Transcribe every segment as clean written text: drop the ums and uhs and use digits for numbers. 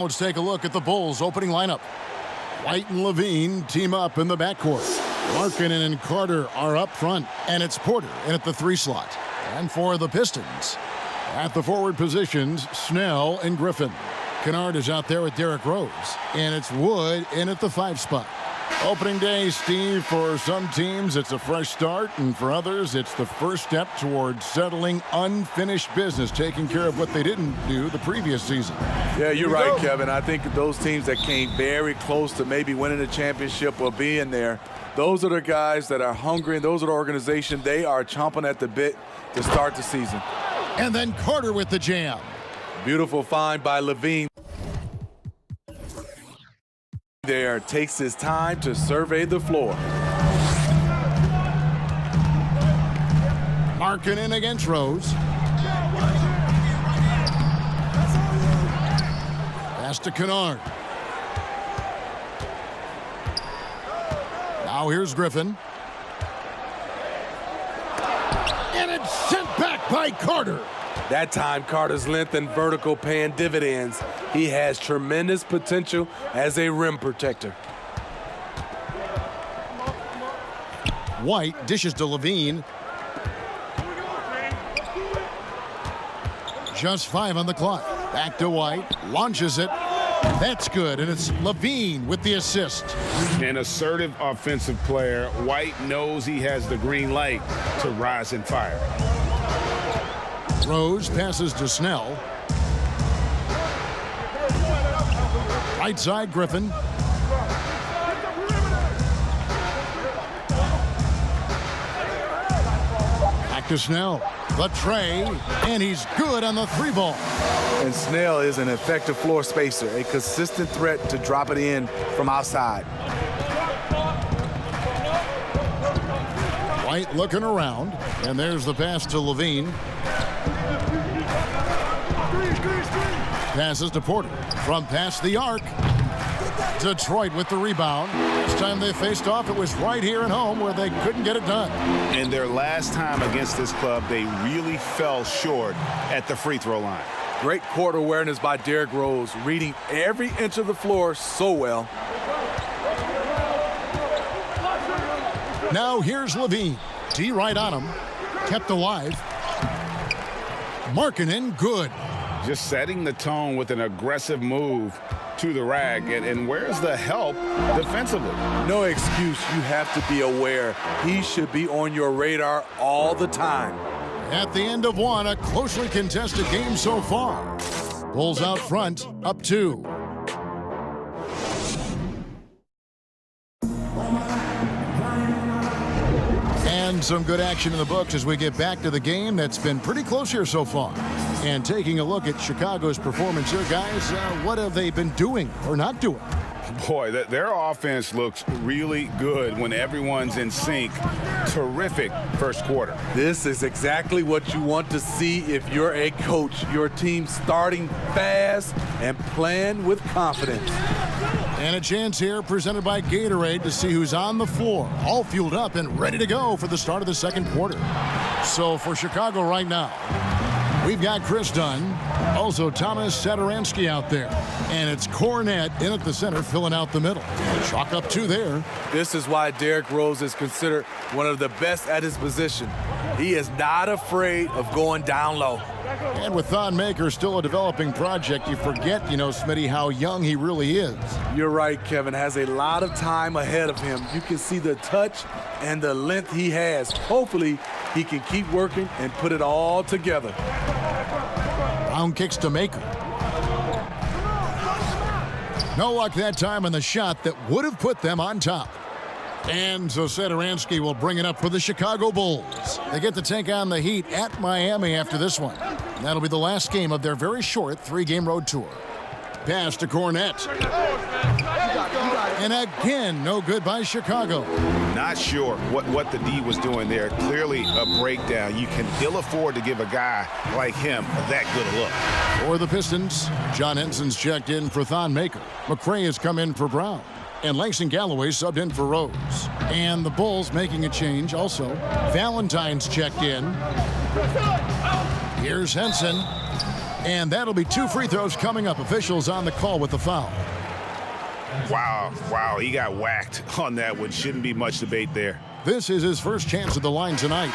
Let's take a look at the Bulls' opening lineup. White and Levine team up in the backcourt. Markkanen and Carter are up front, and it's Porter in at the 3 slot. And for the Pistons, at the forward positions, Snell and Griffin. Kennard is out there with Derrick Rose, and it's Wood in at the 5 spot. Opening day, Steve, for some teams it's a fresh start, and for others it's the first step towards settling unfinished business, taking care of what they didn't do the previous season. Yeah, you're right, Kevin. I think those teams that came very close to maybe winning a championship or being there, those are the guys that are hungry, and those are the organization. They are chomping at the bit to start the season. And then Carter with the jam. Beautiful find by Levine. There takes his time to survey the floor. Markkanen against Rose. Pass to Kennard. Now here's Griffin. And it's sent back by Carter. That time, Carter's length and vertical paying dividends. He has tremendous potential as a rim protector. White dishes to Levine. Just 5 on the clock. Back to White. Launches it. That's good, and it's Levine with the assist. An assertive offensive player. White knows he has the green light to rise and fire. Rose passes to Snell. Right side, Griffin. Back to Snell. The tray, and he's good on the 3 ball. And Snell is an effective floor spacer, a consistent threat to drop it in from outside. White looking around, and there's the pass to Levine. Passes to Porter from past the arc. Detroit with the rebound. This time they faced off, it was right here at home where they couldn't get it done. In their last time against this club, they really fell short at the free throw line. Great court awareness by Derrick Rose, reading every inch of the floor so well. Now here's Levine. D right on him. Kept alive. Markkanen good. Just setting the tone with an aggressive move to the rack. And where's the help defensively? No excuse. You have to be aware. He should be on your radar all the time. At the end of one, a closely contested game so far. Bulls out front, up 2. And some good action in the books as we get back to the game that's been pretty close here so far. And taking a look at Chicago's performance here, guys, what have they been doing or not doing? Boy, their offense looks really good when everyone's in sync. Terrific first quarter. This is exactly what you want to see if you're a coach. Your team starting fast and playing with confidence. And a chance here presented by Gatorade to see who's on the floor, all fueled up and ready to go for the start of the second quarter. So for Chicago right now, we've got Chris Dunn, also Thomas Satoransky out there. And it's Cornette in at the center, filling out the middle. Chalk up 2 there. This is why Derrick Rose is considered one of the best at his position. He is not afraid of going down low. And with Thon Maker still a developing project, you forget, Smitty, how young he really is. You're right, Kevin. Has a lot of time ahead of him. You can see the touch and the length he has. Hopefully, he can keep working and put it all together. Brown kicks to Maker. No luck that time on the shot that would have put them on top. And so Satoransky will bring it up for the Chicago Bulls. They get to take on the Heat at Miami after this one. And that'll be the last game of their very short 3-game road tour. Pass to Cornette. And again, no good by Chicago. Not sure what the D was doing there. Clearly a breakdown. You can ill afford to give a guy like him that good a look. For the Pistons, John Henson's checked in for Thon Maker. McRae has come in for Brown. And Langston Galloway subbed in for Rose. And the Bulls making a change also. Valentine's checked in. Here's Henson. And that'll be 2 free throws coming up. Officials on the call with the foul. Wow, he got whacked on that one. Shouldn't be much debate there. This is his first chance at the line tonight.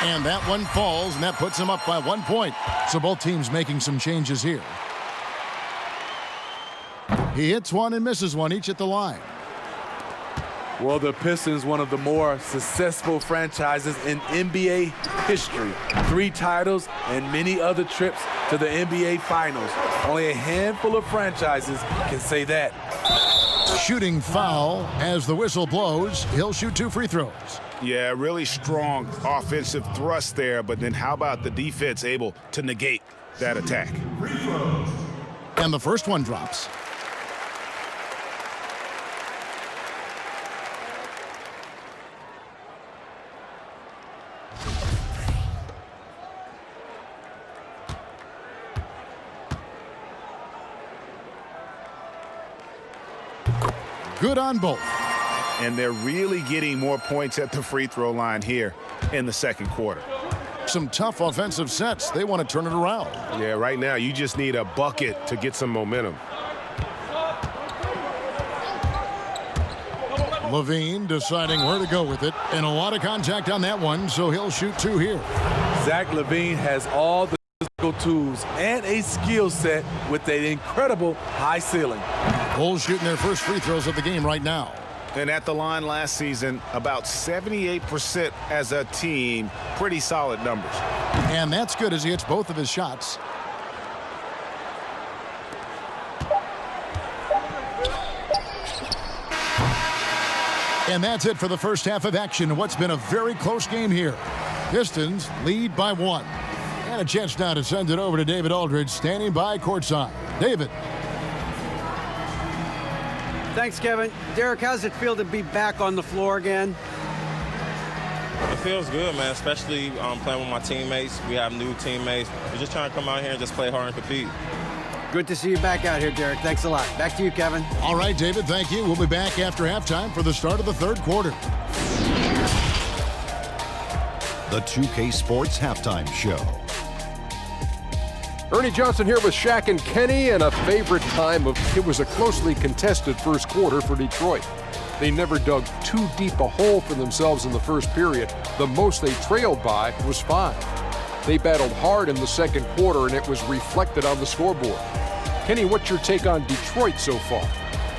And that one falls, and that puts him up by 1 point. So both teams making some changes here. He hits one and misses one, each at the line. Well, the Pistons, one of the more successful franchises in NBA history. 3 titles and many other trips to the NBA Finals. Only a handful of franchises can say that. Shooting foul as the whistle blows. He'll shoot 2 free throws. Yeah, really strong offensive thrust there, but then how about the defense able to negate that attack? And the first one drops. Good on both. And they're really getting more points at the free throw line here in the second quarter. Some tough offensive sets. They want to turn it around. Yeah, right now you just need a bucket to get some momentum. Levine deciding where to go with it. And a lot of contact on that one, so he'll shoot 2 here. Zach LaVine has all the physical tools and a skill set with an incredible high ceiling. Bulls shooting their first free throws of the game right now. And at the line last season, about 78% as a team. Pretty solid numbers. And that's good as he hits both of his shots. And that's it for the first half of action. What's been a very close game here. Pistons lead by 1. And a chance now to send it over to David Aldridge, standing by courtside. David. Thanks, Kevin. Derek, how's it feel to be back on the floor again? It feels good, man, especially playing with my teammates. We have new teammates. We're just trying to come out here and just play hard and compete. Good to see you back out here, Derek. Thanks a lot. Back to you, Kevin. All right, David, thank you. We'll be back after halftime for the start of the third quarter. The 2K Sports Halftime Show. Ernie Johnson here with Shaq and Kenny, and a favorite time it was a closely contested first quarter for Detroit. They never dug too deep a hole for themselves in the first period. The most they trailed by was 5. They battled hard in the second quarter, and it was reflected on the scoreboard. Kenny, what's your take on Detroit so far?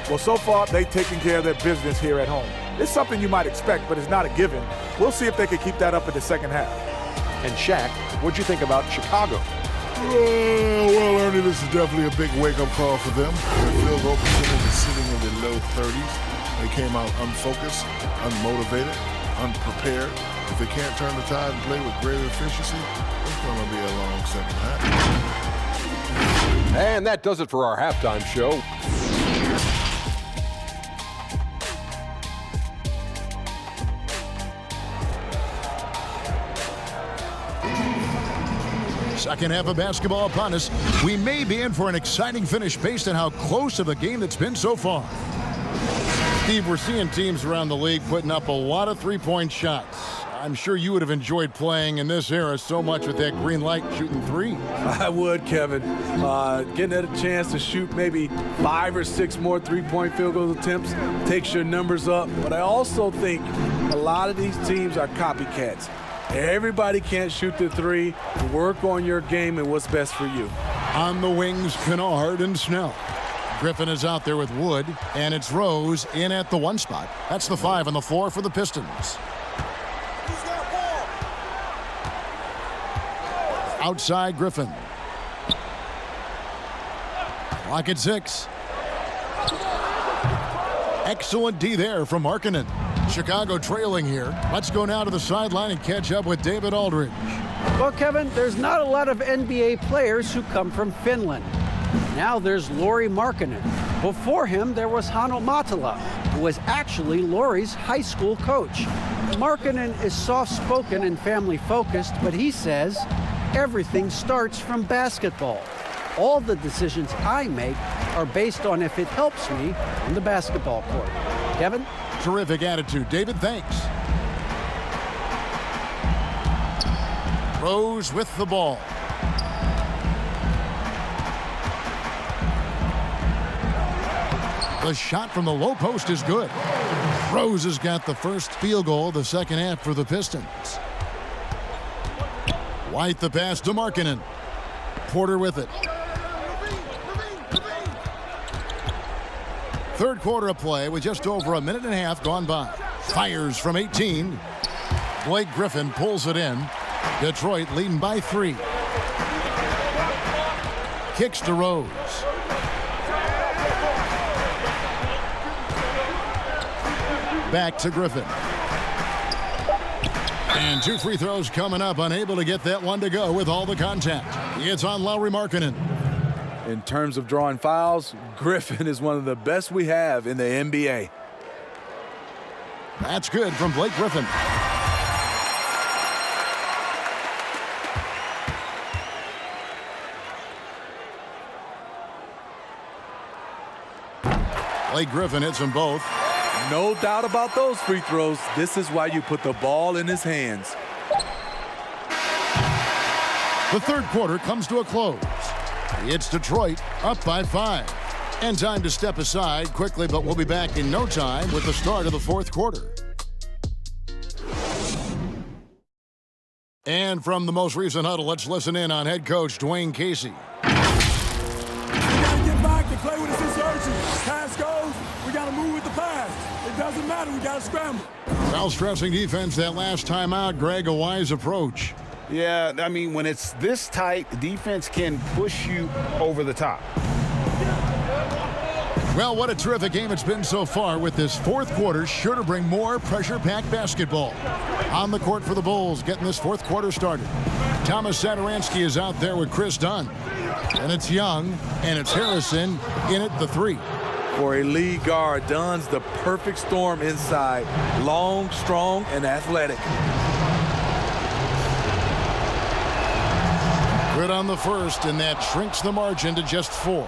Well, so far, they've taken care of their business here at home. It's something you might expect, but it's not a given. We'll see if they can keep that up in the second half. And Shaq, what'd you think about Chicago? Well, Ernie, this is definitely a big wake-up call for them. Their field goal percentage is sitting in the low 30s. They came out unfocused, unmotivated, unprepared. If they can't turn the tide and play with greater efficiency, it's going to be a long second half. And that does it for our halftime show. Second half of basketball upon us. We may be in for an exciting finish based on how close of a game that's been so far. Steve, we're seeing teams around the league putting up a lot of three-point shots. I'm sure you would have enjoyed playing in this era so much with that green light shooting 3. I would, Kevin. Getting a chance to shoot maybe 5 or 6 more three-point field goal attempts takes your numbers up. But I also think a lot of these teams are copycats. Everybody can't shoot the 3. Work on your game and what's best for you. On the wings, Kennard and Snell. Griffin is out there with Wood, and it's Rose in at the 1 spot. That's the 5 on the floor for the Pistons. Outside Griffin. Clock at 6. Excellent D there from Markkanen. Chicago trailing here. Let's go now to the sideline and catch up with David Aldridge. Well, Kevin, there's not a lot of NBA players who come from Finland. Now there's Lauri Markkanen. Before him, there was Hanno Matala, who was actually Lauri's high school coach. Markkanen is soft-spoken and family-focused, but he says everything starts from basketball. All the decisions I make are based on if it helps me on the basketball court. Kevin? Terrific attitude. David, thanks. Rose with the ball. The shot from the low post is good. Rose has got the first field goal of the second half for the Pistons. White the pass to Markkanen. Porter with it. Third quarter of play with just over a minute and a half gone by. Fires from 18. Blake Griffin pulls it in. Detroit leading by 3. Kicks to Rose. Back to Griffin. And 2 free throws coming up. Unable to get that one to go with all the contact. It's on Lauri Markkanen. In terms of drawing fouls, Griffin is one of the best we have in the NBA. That's good from Blake Griffin. Blake Griffin hits them both. No doubt about those free throws. This is why you put the ball in his hands. The third quarter comes to a close. It's Detroit up by 5. And time to step aside quickly, but we'll be back in no time with the start of the fourth quarter. And from the most recent huddle, let's listen in on head coach Dwayne Casey. We got to get back and play with this insertion. Pass goes, we got to move with the pass. It doesn't matter, we got to scramble. Well, stressing defense that last time out, Greg, a wise approach. Yeah, I mean, when it's this tight, defense can push you over the top. Well, what a terrific game it's been so far, with this fourth quarter sure to bring more pressure-packed basketball. On the court for the Bulls, getting this fourth quarter started. Thomas Satoransky is out there with Chris Dunn. And it's Young, and it's Harrison in at the 3. For a lead guard, Dunn's the perfect storm inside. Long, strong, and athletic. Good on the first, and that shrinks the margin to just 4.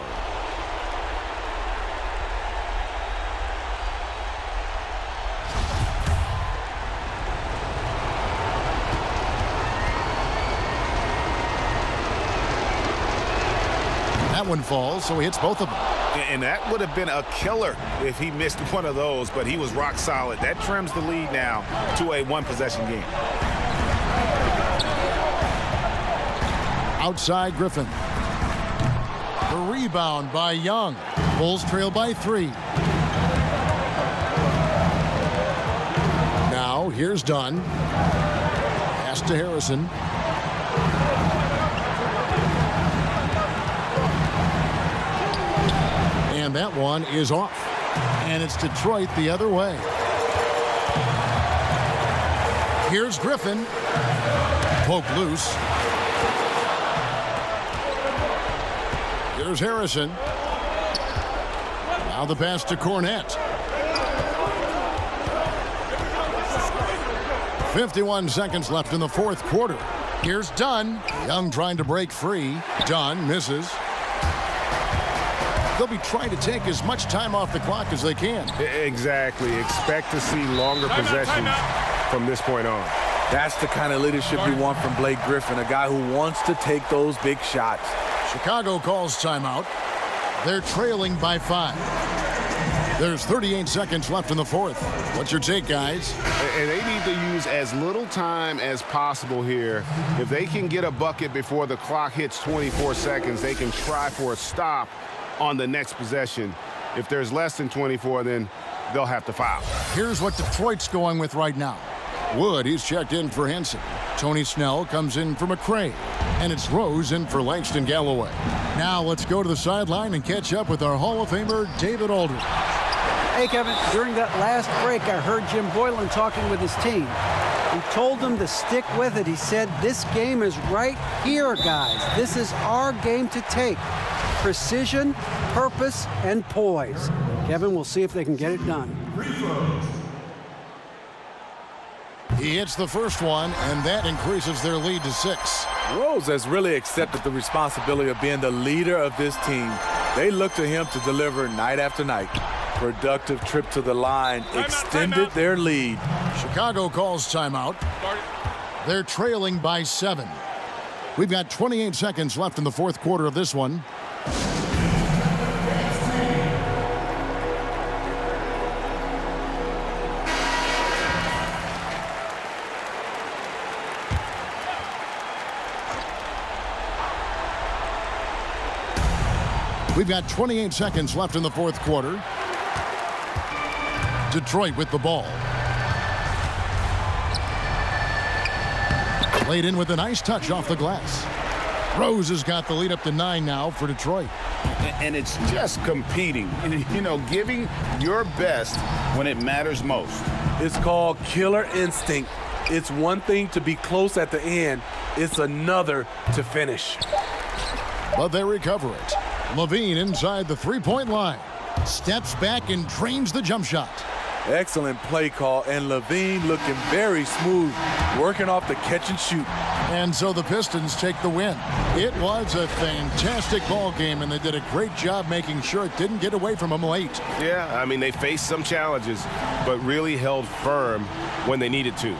That one falls, so he hits both of them. And that would have been a killer if he missed one of those, but he was rock solid. That trims the lead now to a one-possession game. Outside Griffin. The rebound by Young. Bulls trail by 3. Now here's Dunn. Pass to Harrison. And that one is off. And it's Detroit the other way. Here's Griffin. Poke loose. Here's Harrison. Now the pass to Cornette. 51 seconds left in the fourth quarter. Here's Dunn. Young trying to break free. Dunn misses. They'll be trying to take as much time off the clock as they can. Exactly. Expect to see longer possessions from this point on. That's the kind of leadership you want from Blake Griffin, a guy who wants to take those big shots. Chicago calls timeout. They're trailing by 5. There's 38 seconds left in the fourth. What's your take, guys? And they need to use as little time as possible here. If they can get a bucket before the clock hits 24 seconds, they can try for a stop on the next possession. If there's less than 24, then they'll have to foul. Here's what Detroit's going with right now. Wood, he's checked in for Henson. Tony Snell comes in for McRae. And it's Rose in for Langston Galloway. Now let's go to the sideline and catch up with our Hall of Famer, David Aldridge. Hey, Kevin, during that last break, I heard Jim Boylan talking with his team. He told them to stick with it. He said, this game is right here, guys. This is our game to take. Precision, purpose, and poise. Kevin, we'll see if they can get it done. He hits the first one, and that increases their lead to 6. Rose has really accepted the responsibility of being the leader of this team. They look to him to deliver night after night. Productive trip to the line extended their lead. Chicago calls timeout. They're trailing by 7. We've got 28 seconds left in the fourth quarter of this one. We've got 28 seconds left in the fourth quarter. Detroit with the ball. Laid in with a nice touch off the glass. Rose has got the lead up to 9 now for Detroit. And it's just competing, you know, giving your best when it matters most. It's called killer instinct. It's one thing to be close at the end. It's another to finish. But they recover it. Levine inside the three-point line. Steps back and drains the jump shot. Excellent play call, and Levine looking very smooth, working off the catch and shoot. And so the Pistons take the win. It was a fantastic ball game, and they did a great job making sure it didn't get away from them late. Yeah, I mean, they faced some challenges, but really held firm when they needed to.